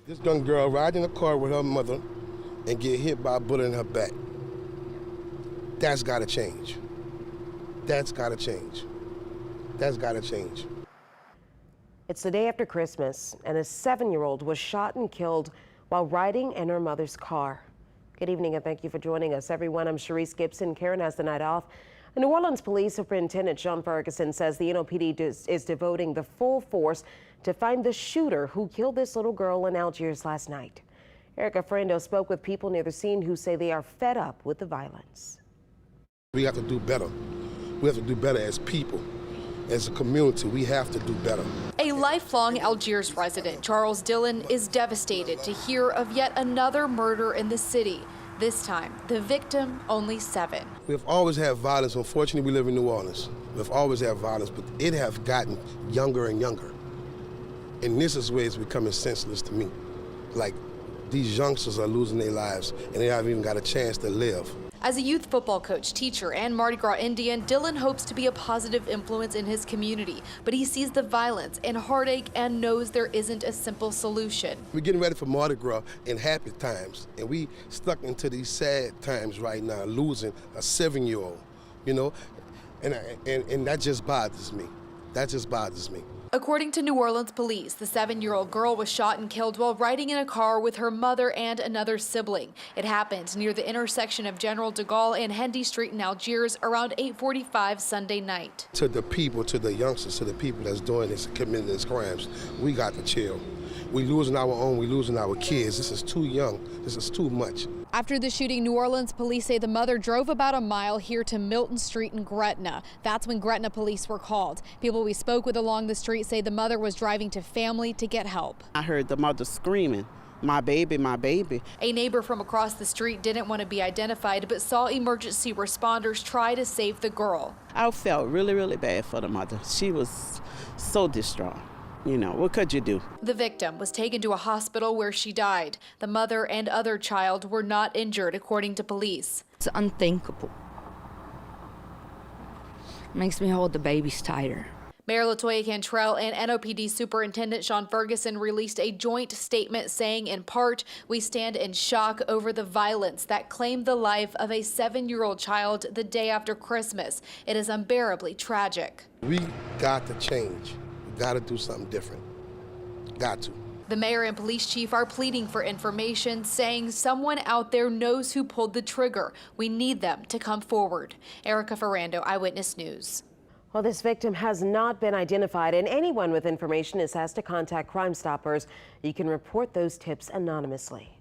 This young girl riding in a car with her mother and get hit by a bullet in her back. That's gotta change. That's gotta change. That's gotta change. It's the day after Christmas, and a 7-year-old was shot and killed while riding in her mother's car. Good evening, and thank you for joining us, everyone. I'm Sharice Gibson. Karen has the night off. The New Orleans Police Superintendent Shaun Ferguson says the NOPD is devoting the full force to find the shooter who killed this little girl in Algiers last night. Erica Frando spoke with people near the scene who say they are fed up with the violence. We have to do better. We have to do better as people. As a community, we have to do better. A lifelong Algiers resident, Charles Dillon, is devastated to hear of yet another murder in the city. This time, the victim only 7. We've always had violence. Unfortunately, we live in New Orleans. We've always had violence, but it has gotten younger and younger. And this is where it's becoming senseless to me. Like, these youngsters are losing their lives, and they haven't even got a chance to live. As a youth football coach, teacher, and Mardi Gras Indian, Dillon hopes to be a positive influence in his community, but he sees the violence and heartache and knows there isn't a simple solution. We're getting ready for Mardi Gras in happy times, and we stuck into these sad times right now, losing a 7-year-old, you know, and that just bothers me. That just bothers me. According to New Orleans police, the 7-year-old girl was shot and killed while riding in a car with her mother and another sibling. It happened near the intersection of General DeGaulle and Hendee Street in Algiers around 8:45 Sunday night. To the people, to the youngsters, to the people that's doing this, committing these crimes, we got to chill. We losing our own, we losing our kids. This is too young. This is too much. After the shooting, New Orleans police say the mother drove about a mile here to Milton Street in Gretna. That's when Gretna police were called. People we spoke with along the street say the mother was driving to family to get help. I heard the mother screaming, "My baby, my baby." A neighbor from across the street didn't want to be identified, but saw emergency responders try to save the girl. I felt really, really bad for the mother. She was so distraught. You know, what could you do? The victim was taken to a hospital where she died. The mother and other child were not injured, according to police. It's unthinkable. It makes me hold the babies tighter. Mayor Latoya Cantrell and NOPD Superintendent Shaun Ferguson released a joint statement saying, in part, we stand in shock over the violence that claimed the life of a 7-year-old child the day after Christmas. It is unbearably tragic. We got to change. Got to do something different. Got to. The mayor and police chief are pleading for information, saying someone out there knows who pulled the trigger. We need them to come forward. Erica Ferrando, Eyewitness News. Well, this victim has not been identified, and anyone with information is asked to contact Crime Stoppers. You can report those tips anonymously.